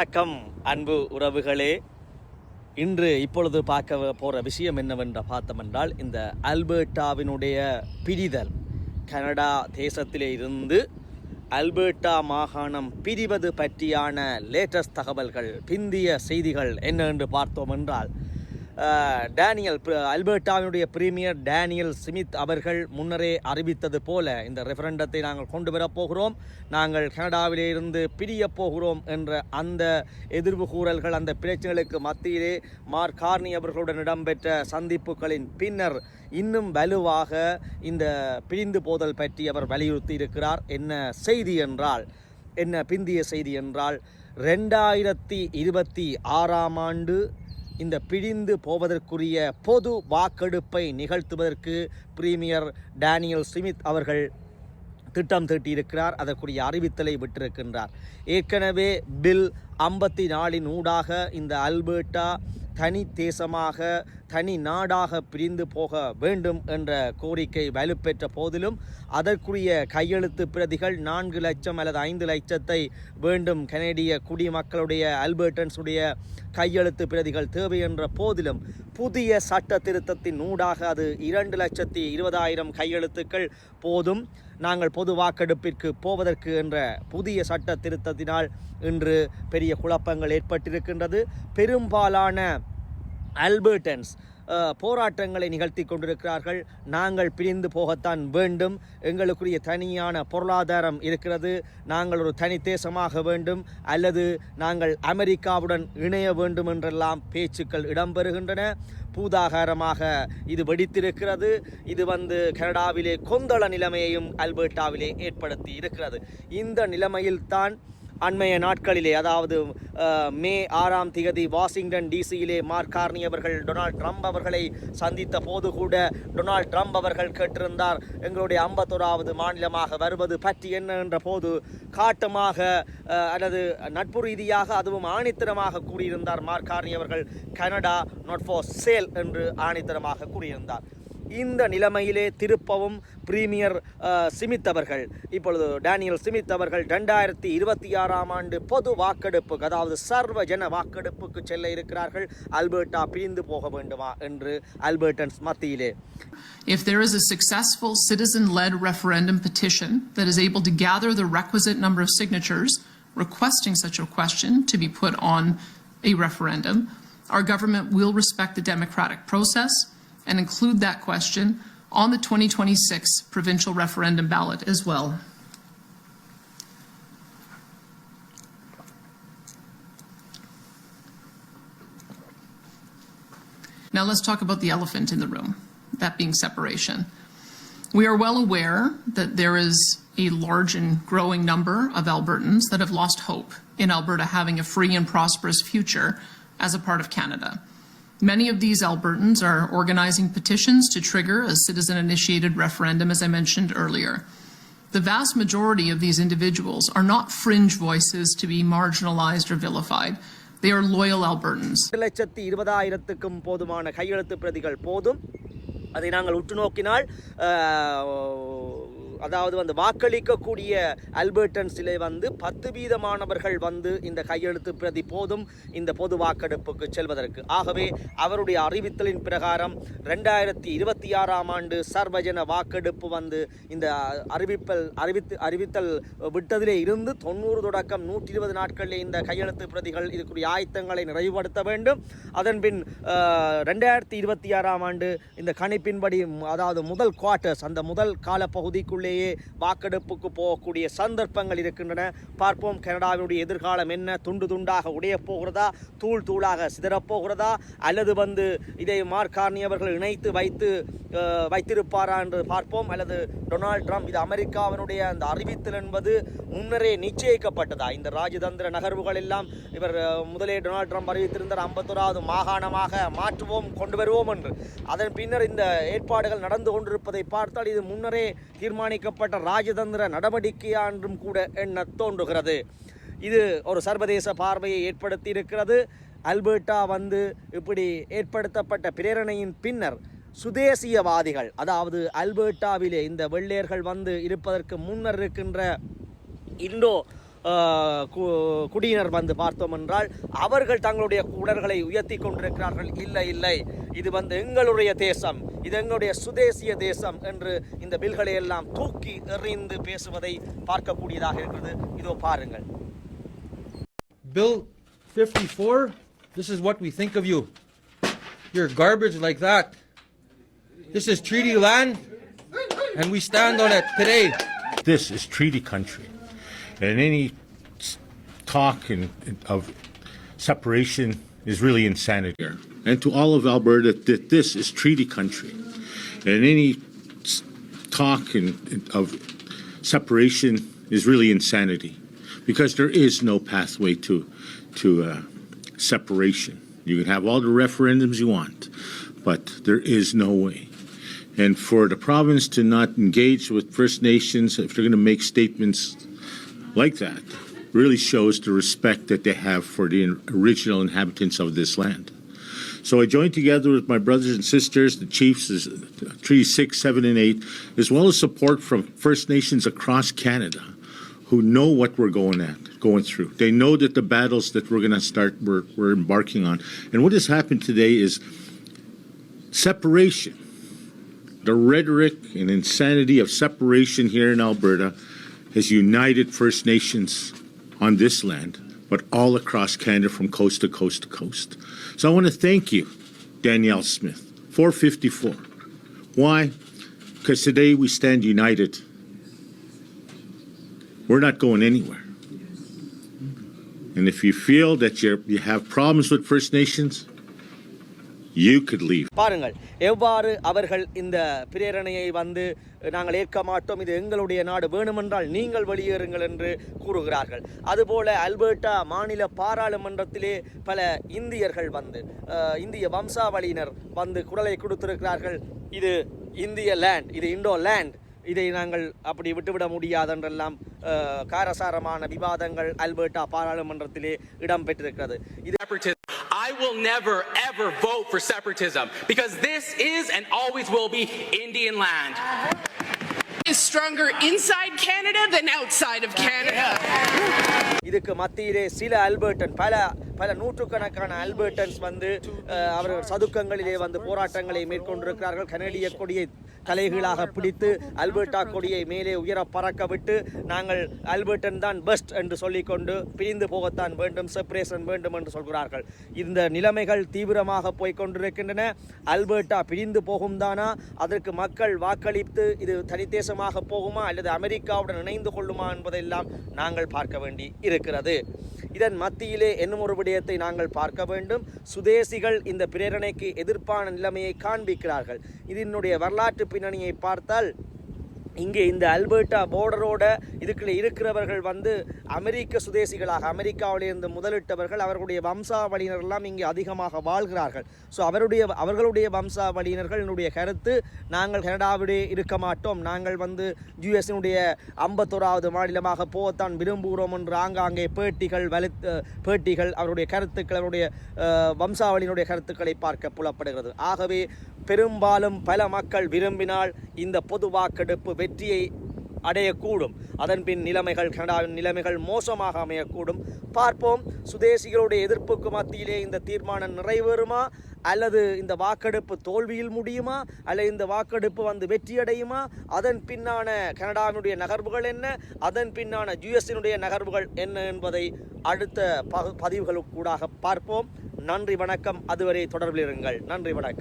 வணக்கம் அன்பு உறவுகளே. இப்பொழுது பார்க்க போகிற விஷயம் என்னவென்று பார்த்தோமென்றால், இந்த அல்பர்டாவினுடைய பிரிதல், கனடா தேசத்திலே இருந்து அல்பர்டா மாகாணம் பிரிவது பற்றியான லேட்டஸ்ட் தகவல்கள், பிந்திய செய்திகள் என்ன என்று பார்த்தோம் என்றால், அல்பர்டாவினுடைய பிரீமியர் டேனியல் ஸ்மித் அவர்கள் முன்னரே அறிவித்தது போல இந்த ரெஃபரண்டத்தை நாங்கள் கொண்டு வரப்போகிறோம், நாங்கள் கனடாவிலே இருந்து பிரியப் போகிறோம் என்ற அந்த எதிர்வு கூறல்கள், அந்த பிரச்சனைகளுக்கு மத்தியிலே மார்க் கார்னி அவர்களுடன் இடம்பெற்ற சந்திப்புகளின் பின்னர் இன்னும் வலுவாக இந்த பிரிந்து போதல் பற்றி அவர் வலியுறுத்தி இருக்கிறார். என்ன செய்தி என்றால், என்ன பிந்திய செய்தி என்றால், 2026ஆம் ஆண்டு இந்த பிரிந்து போவதற்குரிய பொது வாக்கெடுப்பை நிகழ்த்துவதற்கு பிரீமியர் டேனியல் ஸ்மித் அவர்கள் திட்டம் தீட்டியிருக்கிறார். அதற்குரிய அறிவித்தலை விட்டிருக்கின்றார். ஏற்கனவே பில் 54 ஊடாக இந்த அல்பர்டா தனி தேசமாக, தனி நாடாக பிரிந்து போக வேண்டும் என்ற கோரிக்கை வலுப்பெற்ற போதிலும் அதற்குரிய கையெழுத்து பிரதிகள் 4 லட்சம் அல்லது 5 லட்சத்தை வேண்டும் கனேடிய குடிமக்களுடைய, அல்பர்டன்ஸுடைய கையெழுத்து பிரதிகள் தேவை என்ற போதிலும் புதிய சட்ட திருத்தத்தின் ஊடாக அது 2,20,000 கையெழுத்துக்கள் போதும் நாங்கள் பொது வாக்கெடுப்பிற்கு போவதற்கு என்ற புதிய சட்ட திருத்தத்தினால் இன்று பெரிய குழப்பங்கள் ஏற்பட்டிருக்கின்றது. பெரும்பாலான அல்பர்டன்ஸ் போராட்டங்களை நிகழ்த்தி கொண்டிருக்கிறார்கள். நாங்கள் பிரிந்து போகத்தான் வேண்டும், எங்களுக்குரிய தனியான பொருளாதாரம் இருக்கிறது, நாங்கள் ஒரு தனி தேசமாக வேண்டும், அல்லது நாங்கள் அமெரிக்காவுடன் இணைய வேண்டும் என்றெல்லாம் பேச்சுக்கள் இடம்பெறுகின்றன. பூதாகாரமாக இது வெடித்திருக்கிறது. இது கனடாவிலே கொந்தள நிலைமையையும் அல்பர்டாவிலே ஏற்படுத்தி இருக்கிறது. இந்த நிலைமையில்தான் அண்மைய நாட்களிலே, அதாவது மே 6ஆம் தேதி வாஷிங்டன் டிசியிலே மார்க் கார்னி அவர்கள் டொனால்ட் ட்ரம்ப் அவர்களை சந்தித்த போது கூட டொனால்ட் ட்ரம்ப் அவர்கள் கேட்டிருந்தார், எங்களுடைய 51வது மாநிலமாக வருவது பற்றி என்ன என்ற போது காட்டமாக அல்லது நட்பு ரீதியாக அதுவும் ஆணித்தரமாக கூறியிருந்தார் மார்க் கார்னி அவர்கள், கனடா நாட் ஃபார் சேல் என்று ஆணித்தரமாக கூறியிருந்தார். இந்த நிலைமையிலே திருப்பவும் பிரீமியர் ஸ்மித் அவர்கள், இப்பொழுது டேனியல் ஸ்மித் அவர்கள் 2026ஆம் ஆண்டு பொது வாக்கெடுப்புக்கு, அதாவது சர்வஜன வாக்கெடுப்புக்கு செல்ல இருக்கிறார்கள். அல்பர்டா பிரிந்து போக வேண்டுமா என்று அல்பர்டன்ஸ் மத்தியிலே. If there is a successful citizen-led referendum petition that is able to gather the requisite number of signatures requesting such a question to be put on a referendum, our government will respect the democratic process and include that question on the 2026 provincial referendum ballot as well. Now let's talk about the elephant in the room, that being separation. We are well aware that there is a large and growing number of Albertans that have lost hope in Alberta having a free and prosperous future as a part of Canada. Many of these Albertans are organizing petitions to trigger a citizen-initiated referendum, as I mentioned earlier. The vast majority of these individuals are not fringe voices to be marginalized or vilified. They are loyal Albertans. 2,20,000க்கும் போதுமான கையெழுத்து பிரதிகள் போதும். அதை நாங்கள் உற்று நோக்கினால், அதாவது வாக்களிக்கக்கூடிய அல்பர்டன்ஸிலே 10% இந்த கையெழுத்து பிரதி போதும் இந்த பொது வாக்கெடுப்புக்கு செல்வதற்கு. ஆகவே அவருடைய அறிவித்தலின் பிரகாரம் 2026ஆம் ஆண்டு சர்வஜன வாக்கெடுப்பு இந்த அறிவித்தல் விட்டதிலே இருந்து 90 தொடக்கம் 120 நாட்களில் இந்த கையெழுத்து பிரதிகள் இதுக்குரிய ஆயத்தங்களை நிறைவுபடுத்த வேண்டும். அதன்பின் 2026ஆம் ஆண்டு இந்த கணிப்பின்படி, அதாவது முதல் குவார்ட்டர்ஸ், அந்த முதல் காலப்பகுதிக்குள்ளே வாக்கெடுப்புக்கு போகக்கூடிய சந்தர்ப்பங்கள் இருக்கின்றன. பார்ப்போம் கனடாவினுடைய எதிர்காலம் என்ன. துண்டு துண்டாக உடையப் போகிறதா, தூள் தூளாக சிதறப்போகிறதா, அல்லது இதை மார்க் கார்னி அவர்கள் இணைத்து வைத்திருப்பாரா என்று பார்ப்போம். அல்லது டொனால்ட் ட்ரம்ப், இது அமெரிக்காவினுடைய அந்த அறிவித்தல் என்பது முன்னரே நிச்சயிக்கப்பட்டதா? இந்த ராஜதந்திர நகர்வுகள் எல்லாம் இவர் முதலே டொனால்ட் ட்ரம்ப் அறிவித்திருந்தார், 51வது மாகாணமாக மாற்றுவோம், கொண்டு வருவோம் என்று. அதன் பின்னர் இந்த ஏற்பாடுகள் நடந்து கொண்டிருப்பதை பார்த்தால் இது முன்னரே தீர்மானிக்கப்பட்ட ராஜதந்திர நடவடிக்கையா என்றும் கூட எண்ண தோன்றுகிறது. இது ஒரு சர்வதேச பார்வையை ஏற்படுத்தி இருக்கிறது. அல்பர்டா இப்படி ஏற்படுத்தப்பட்ட பிரேரணையின் பின்னர் சுதேசியவாதிகள், அதாவது அல்பர்டாவிலே இந்த வெள்ளையர்கள் இருப்பதற்கு முன்னர் இருக்கின்ற இந்தோ குடியினர் வந்து பார்த்தோம் என்றால் அவர்கள் தங்களுடைய குடல்களை உயர்த்தி கொண்டிருக்கிறார்கள். இல்லை இல்லை, இது வந்து எங்களுடைய தேசம், இது எங்களுடைய சுதேசிய தேசம் என்று இந்த பில்களை எல்லாம் தூக்கி எறிந்து பேசுவதை பார்க்கக்கூடியதாக இருக்கிறது. இதோ பாருங்கள். Bill 54, this is what we think of you. You're garbage like that. This is treaty land, and we stand on it today. This is treaty country, and any talk of separation is really insanity. And to all of Alberta, that this is treaty country, and any talk of separation is really insanity, because there is no pathway to separation. You can have all the referendums you want, but there is no way. And for the province to not engage with First Nations, if they're going to make statements like that, really shows the respect that they have for the original inhabitants of this land. So I joined together with my brothers and sisters, the chiefs, Treaty 6, 7, and 8, as well as support from First Nations across Canada who know what we're going through. They know that the battles that we're embarking on. And what has happened today is separation. The rhetoric and insanity of separation here in Alberta has united First Nations on this land, but all across Canada from coast to coast to coast. So I want to thank you, Danielle Smith, 454. Why? Because today we stand united. We're not going anywhere. And if you feel that you have problems with First Nations, you could leave. பாருங்கள் எவ்வாறு அவர்கள் இந்த பிரேரணையை வந்து நாங்கள் ஏற்க மாட்டோம், இது எங்களுடைய நாடு, வேணுமென்றால் நீங்கள் வெளியேறுங்கள் என்று கூறுகிறார்கள். அதுபோல அல்பர்டா மாநில பாராளுமன்றத்திலே பல இந்தியர்கள் வந்து இந்திய வம்சாவளியினர் வந்து குரலை கொடுத்திருக்கிறார்கள். இது இந்திய லேண்ட், இது இண்டோ லேண்ட், இதை நாங்கள் அப்படி விட்டுவிட முடியாது என்றெல்லாம் காரசாரமான விவாதங்கள் அல்பர்டா பாராளுமன்றத்திலே இடம்பெற்றிருக்கிறது. I will never ever vote for separatism because this is and always will be Indian land. Is stronger inside Canada than outside of Canada. இதுக்கு மத்தியிலே சில அல்பர்டன் பல நூற்றுக்கணக்கான அல்பர்டன்ஸ் வந்து அவர்கள் சதுக்கங்களிலே வந்து போராட்டங்களை மேற்கொண்டிருக்கிறார்கள். கனடிய கொடியை தலைகீழாக பிடித்து அல்பர்டா கொடியை மேலே உயர பறக்க விட்டு நாங்கள் அல்பர்டன் தான் பெஸ்ட் என்று சொல்லிக்கொண்டு பிரிந்து போகத்தான் வேண்டும், செப்பரேஷன் வேண்டும் என்று சொல்கிறார்கள். இந்த நிலைமைகள் தீவிரமாக போய்கொண்டிருக்கின்றன. அல்பர்டா பிரிந்து போகும் தானா, அதற்கு மக்கள் வாக்களித்து இது தனித்தேசமாக போகுமா அல்லது அமெரிக்காவுடன் இணைந்து கொள்ளுமா என்பதெல்லாம் நாங்கள் பார்க்க வேண்டி இருக்கிறது. இதன் மத்தியிலே இன்னும் ஒரு விடயத்தை நாங்கள் பார்க்க வேண்டும். சுதேசிகள் இந்த பிரேரணைக்கு எதிர்ப்பான நிலைமையை காண்பிக்கிறார்கள். இதனுடைய வரலாற்று பின்னணியை பார்த்தால் இங்கே இந்த அல்பர்டா போர்டரோட இதுக்குள்ளே இருக்கிறவர்கள் வந்து அமெரிக்க சுதேசிகளாக அமெரிக்காவிலிருந்து முதலிட்டவர்கள், அவர்களுடைய வம்சாவளியினரெல்லாம் இங்கே அதிகமாக வாழ்கிறார்கள். ஸோ அவர்களுடைய வம்சாவளியினர்களுடைய கருத்து, நாங்கள் கனடாவிலே இருக்க மாட்டோம், நாங்கள் வந்து யுஎஸ்னுடைய 51வது மாநிலமாக போகத்தான் விரும்புகிறோம் என்று ஆங்காங்கே பேட்டிகள் அவருடைய கருத்துக்கள், அவருடைய வம்சாவளியினுடைய கருத்துக்களை பார்க்க புலப்படுகிறது. ஆகவே பெரும்பாலும் பல மக்கள் விரும்பினால் இந்த பொது வாக்கெடுப்பு வெற்றியை அடையக்கூடும். அதன் பின் கனடாவின் நிலைமைகள் மோசமாக அமையக்கூடும். பார்ப்போம், சுதேசிகளுடைய எதிர்ப்புக்கு மத்தியிலே இந்த தீர்மானம் நிறைவேறுமா அல்லது இந்த வாக்கெடுப்பு தோல்வியில் முடியுமா அல்லது இந்த வாக்கெடுப்பு வந்து வெற்றியடையுமா, அதன் பின்னான கனடாவினுடைய நகர்வுகள் என்ன, அதன் பின்னான யுஎஸ்னுடைய நகர்வுகள் என்ன என்பதை அடுத்த பதிவுகளுக்கூடாக பார்ப்போம். நன்றி, வணக்கம். அதுவரை தொடர்பில் இருங்கள். நன்றி, வணக்கம்.